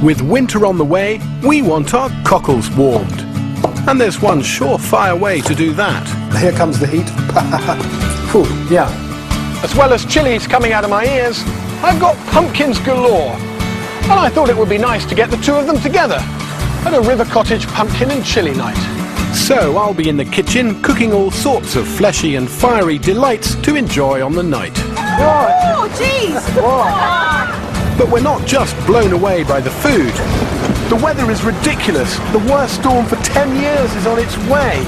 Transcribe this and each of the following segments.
With winter on the way, we want our cockles warmed. And there's one surefire way to do that. Here comes the heat. Whew, yeah. As well as chilies coming out of my ears, I've got pumpkins galore. And I thought it would be nice to get the two of them together at a River Cottage pumpkin and chili night. So I'll be in the kitchen cooking all sorts of fleshy and fiery delights to enjoy on the night. Oh, jeez! But we're not just blown away by the food. The weather is ridiculous. The worst storm for 10 years is on its way.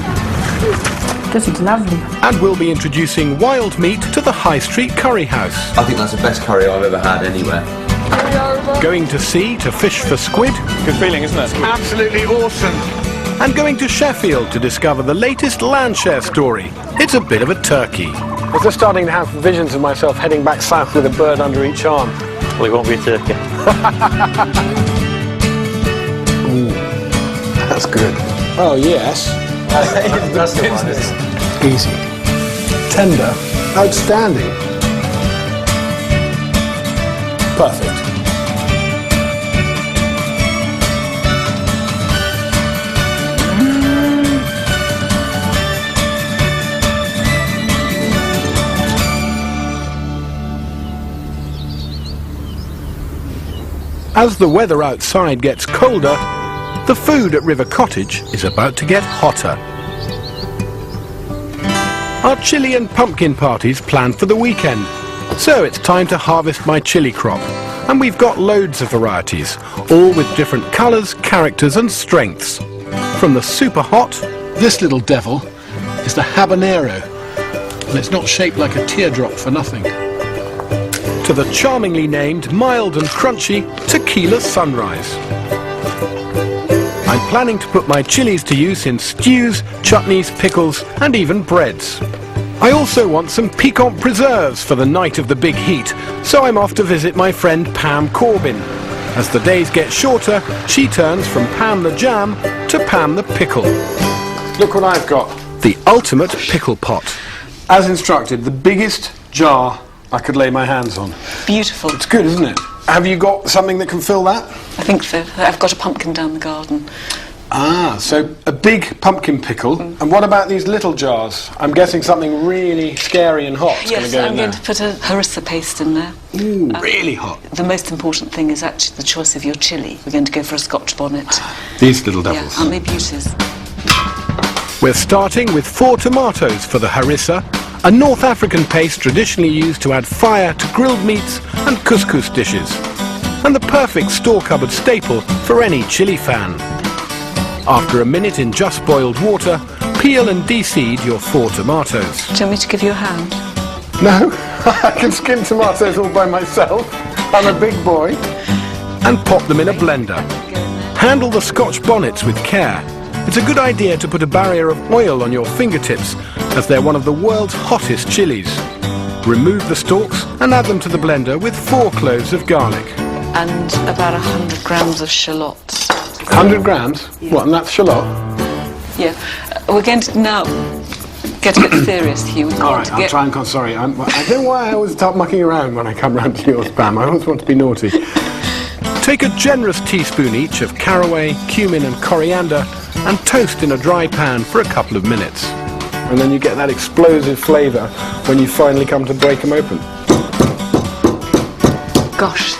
This is lovely. And we'll be introducing wild meat to the High Street Curry House. I think that's the best curry I've ever had anywhere. Going to sea to fish for squid. Good feeling, isn't it? Absolutely awesome. And going to Sheffield to discover the latest landshare story. It's a bit of a turkey. I was just starting to have visions of myself heading back south with a bird under each arm. Well, it won't be a turkey. Ooh, that's good. Oh, yes. That's the one. Easy. Tender. Outstanding. Perfect. As the weather outside gets colder, the food at River Cottage is about to get hotter. Our chili and pumpkin party's planned for the weekend, so it's time to harvest my chili crop. And we've got loads of varieties, all with different colours, characters and strengths. From the super hot, This little devil is the habanero, and it's not shaped like a teardrop for nothing. to the charmingly named mild and crunchy Tequila Sunrise. I'm planning to put my chilies to use in stews, chutneys, pickles and even breads. I also want some piquant preserves for the night of the big heat, so I'm off to visit my friend Pam Corbin. As the days get shorter, she turns from Pam the Jam to Pam the Pickle. Look what I've got. The ultimate pickle pot. As instructed, the biggest jar I could lay my hands on. Beautiful. It's good, isn't it? Have you got something that can fill that? I think so. I've got a pumpkin down the garden. Ah, so a big pumpkin pickle. And what about these little jars? I'm guessing something really scary and hot is Yes, going I'm to go in going there. to put a harissa paste in there. Ooh, really hot. The most important thing is actually the choice of your chilli. We're going to go for a Scotch bonnet. These little devils. Yeah, aren't they beauties? We're starting with 4 tomatoes for the harissa, a North African paste traditionally used to add fire to grilled meats and couscous dishes, and the perfect store-cupboard staple for any chili fan. After a minute in just boiled water, peel and de-seed your 4 tomatoes. Do you want me to give you a hand? No, I can skin tomatoes all by myself. I'm a big boy. And pop them in a blender. Handle the Scotch bonnets with care. It's a good idea to put a barrier of oil on your fingertips, as they're one of the world's hottest chilies. Remove the stalks and add them to the blender with 4 cloves of garlic. And about 100 grams of shallots. 100 grams? Yeah. What, and that's shallot? Yeah. We're going to now get a bit serious here. We All want right, to I'll get... try and... Sorry, I don't know why I always start mucking around when I come round to yours, Pam. I always want to be naughty. Take a generous teaspoon each of caraway, cumin and coriander and toast in a dry pan for a couple of minutes. And then you get that explosive flavour when you finally come to break them open. Gosh.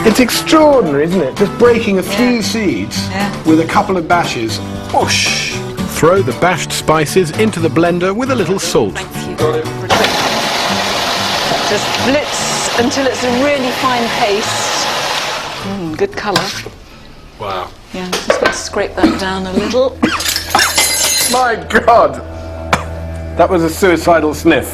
It's extraordinary, isn't it? Just breaking a few seeds with a couple of bashes. Whoosh! Throw the bashed spices into the blender with a little salt. Thank you. Just blitz until it's a really fine paste. Good colour. Wow. Yeah, just going to scrape that down a little. My God! That was a suicidal sniff.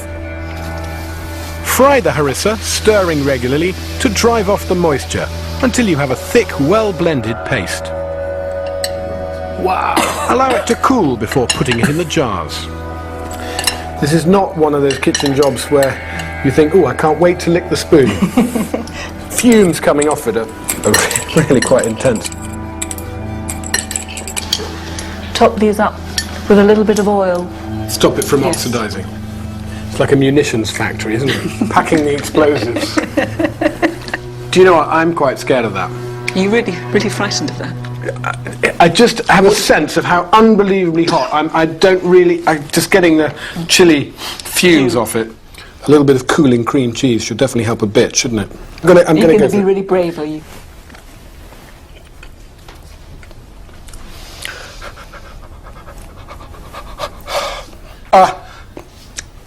Fry the harissa, stirring regularly to drive off the moisture until you have a thick, well-blended paste. Wow. Allow it to cool before putting it in the jars. This is not one of those kitchen jobs where you think, oh, I can't wait to lick the spoon. Fumes coming off it are really quite intense. Top these up with a little bit of oil. Stop it from Yes. oxidising. It's like a munitions factory, isn't it? Packing the explosives. Do you know what? I'm quite scared of that. Are you really frightened of that? I just have a sense of how unbelievably hot. I'm just getting the chili fumes off it. A little bit of cooling cream cheese should definitely help a bit, shouldn't it? You're going to be really brave, are you?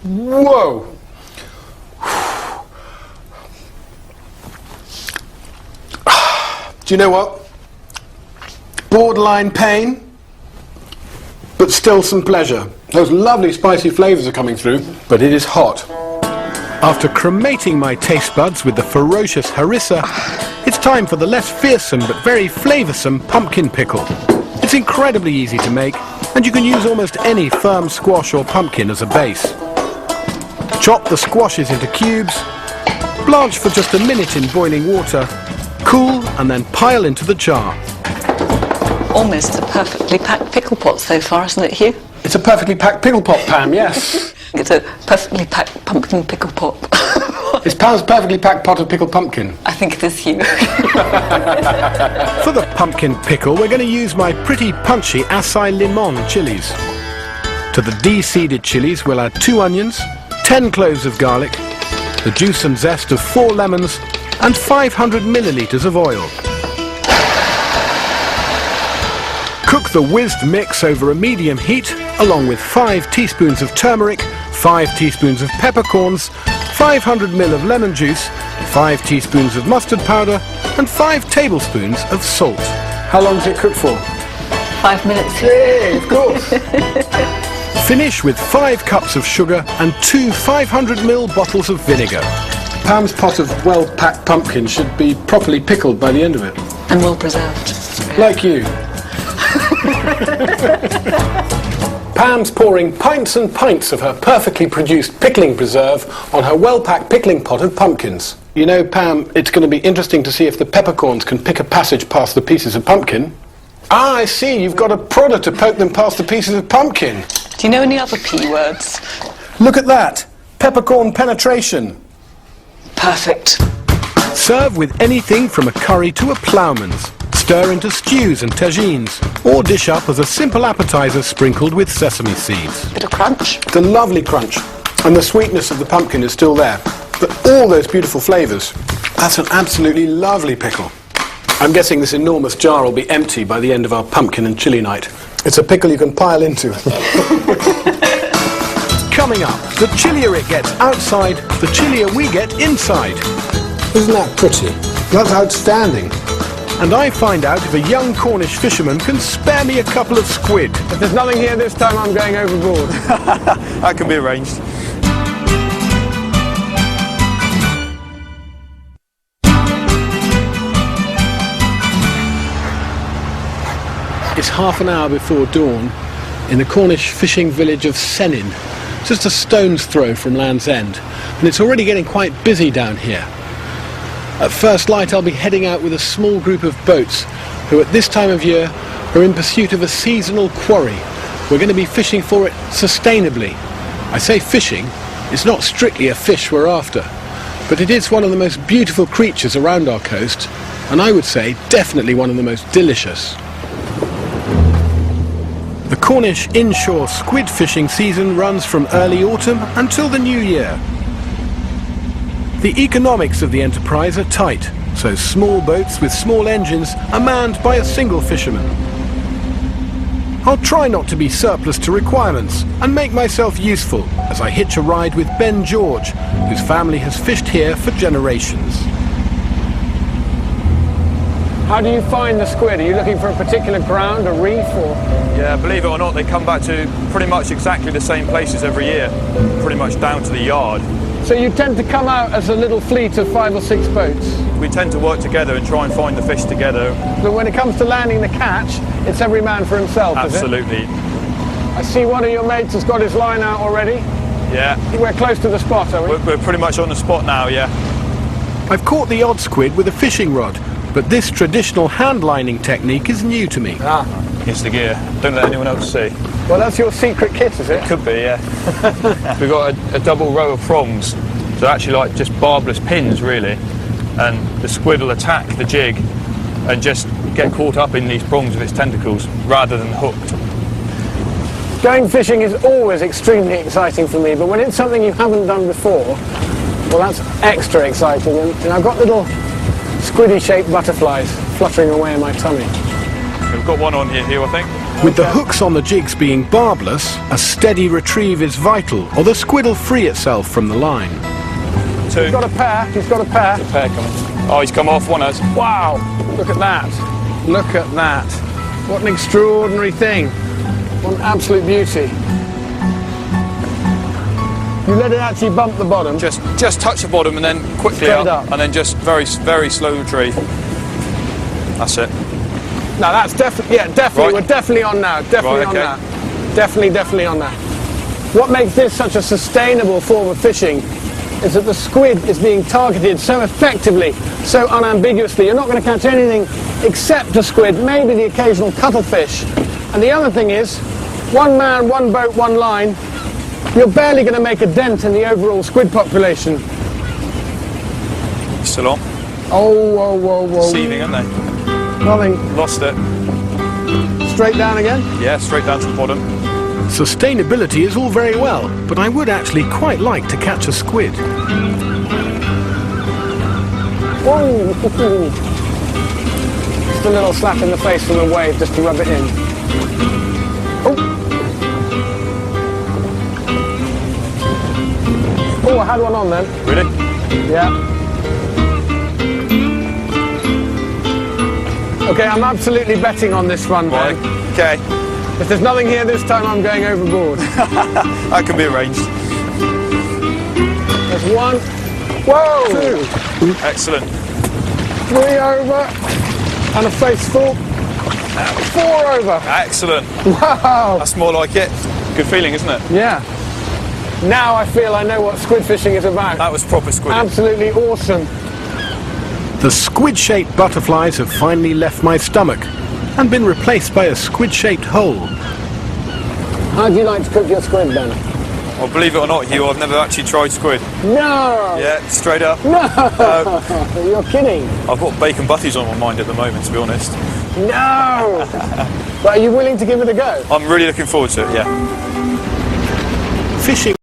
Whoa! Do you know what? Borderline pain, but still some pleasure. Those lovely spicy flavours are coming through, but it is hot. After cremating my taste buds with the ferocious harissa, it's time for the less fearsome but very flavoursome pumpkin pickle. It's incredibly easy to make, and you can use almost any firm squash or pumpkin as a base. Chop the squashes into cubes, blanch for just a minute in boiling water, cool, and then pile into the jar. Almost a perfectly packed pickle pot so far, isn't it, Hugh? It's a perfectly packed pickle pot, Pam, yes. It's a perfectly packed pumpkin pickle pot. Is Pam's perfectly packed pot of pickled pumpkin? I think it is, Hugh. For the pumpkin pickle, we're going to use my pretty punchy Acai Limon chilies. To the de-seeded chilies, we'll add 2 onions, 10 cloves of garlic, the juice and zest of 4 lemons, and 500 millilitres of oil. Cook the whizzed mix over a medium heat, along with 5 teaspoons of turmeric, 5 teaspoons of peppercorns, 500 ml of lemon juice, 5 teaspoons of mustard powder, and 5 tablespoons of salt. How long does it cook for? 5 minutes. Yeah, of course. Finish with 5 cups of sugar and 2 500 ml bottles of vinegar. Pam's pot of well-packed pumpkin should be properly pickled by the end of it. And well preserved. Like you. Pam's pouring pints and pints of her perfectly produced pickling preserve on her well-packed pickling pot of pumpkins. You know, Pam, it's going to be interesting to see if the peppercorns can pick a passage past the pieces of pumpkin. Ah, I see, you've got a prodder to poke them past the pieces of pumpkin. Do you know any other P words? Look at that! Peppercorn penetration. Perfect. Serve with anything from a curry to a ploughman's. Stir into stews and tagines, or dish up as a simple appetizer sprinkled with sesame seeds. Bit of crunch. The lovely crunch, and the sweetness of the pumpkin is still there. But all those beautiful flavours. That's an absolutely lovely pickle. I'm guessing this enormous jar will be empty by the end of our pumpkin and chilli night. It's a pickle you can pile into. Coming up, the chillier it gets outside, the chillier we get inside. Isn't that pretty? That's outstanding. And I find out if a young Cornish fisherman can spare me a couple of squid. If there's nothing here this time, I'm going overboard. That can be arranged. It's half an hour before dawn in the Cornish fishing village of Sennin, just a stone's throw from Land's End, and it's already getting quite busy down here. At first light I'll be heading out with a small group of boats who at this time of year are in pursuit of a seasonal quarry. We're going to be fishing for it sustainably. I say fishing, it's not strictly a fish we're after, but it is one of the most beautiful creatures around our coast, and I would say definitely one of the most delicious. The Cornish inshore squid fishing season runs from early autumn until the new year. The economics of the enterprise are tight, so small boats with small engines are manned by a single fisherman. I'll try not to be surplus to requirements and make myself useful as I hitch a ride with Ben George, whose family has fished here for generations. How do you find the squid? Are you looking for a particular ground, a reef, or...? Yeah, believe it or not, they come back to pretty much exactly the same places every year, pretty much down to the yard. So you tend to come out as a little fleet of 5 or 6 boats? We tend to work together and try and find the fish together. But when it comes to landing the catch, it's every man for himself, Absolutely. Is it? I see one of your mates has got his line out already. Yeah. We're close to the spot, are we? We're pretty much on the spot now, yeah. I've caught the odd squid with a fishing rod, but this traditional hand lining technique is new to me. It's the gear. Don't let anyone else see. Well, that's your secret kit, is it? Could be, yeah. We've got a double row of prongs, so actually like just barbless pins, really. And the squid will attack the jig and just get caught up in these prongs with its tentacles rather than hooked. Going fishing is always extremely exciting for me, but when it's something you haven't done before, well, that's extra exciting. And I've got little squiddy-shaped butterflies fluttering away in my tummy. We've got one on here, Hugh, I think. With the hooks on the jigs being barbless, a steady retrieve is vital, or the squid will free itself from the line. Two. He's got a pair, he's got a pair. Pair coming. Oh, he's come off, one has. Wow, look at that. Look at that. What an extraordinary thing. What an absolute beauty. You let it actually bump the bottom. Just touch the bottom and then quickly Straight up. and then just very slow retrieve. That's it. No, that's definitely, yeah, definitely, Right. we're definitely on now, definitely Right, on okay. that. Definitely on that. What makes this such a sustainable form of fishing is that the squid is being targeted so effectively, so unambiguously. You're not going to catch anything except a squid, maybe the occasional cuttlefish. And the other thing is, one man, one boat, one line, you're barely going to make a dent in the overall squid population. Still on. Oh, whoa, whoa, whoa. Deceiving, aren't they? Nothing. Lost it. Straight down again? Yeah, straight down to the bottom. Sustainability is all very well, but I would actually quite like to catch a squid. Whoa. Just a little slap in the face from the wave just to rub it in. Oh. Oh, I had one on then. Really? Yeah. Okay, I'm absolutely betting on this one, Right. Ben. Okay. If there's nothing here this time, I'm going overboard. That can be arranged. There's one. Whoa! Two. Excellent. Three over. And a face full. Four over. Excellent. Wow! That's more like it. Good feeling, isn't it? Yeah. Now I feel I know what squid fishing is about. That was proper squid. Absolutely awesome. The squid-shaped butterflies have finally left my stomach and been replaced by a squid-shaped hole. How do you like to cook your squid, Ben? Well, believe it or not, Hugh, I've never actually tried squid. No! Yeah, straight up. No! You're kidding. I've got bacon butties on my mind at the moment, to be honest. No! But are you willing to give it a go? I'm really looking forward to it, yeah. Fishing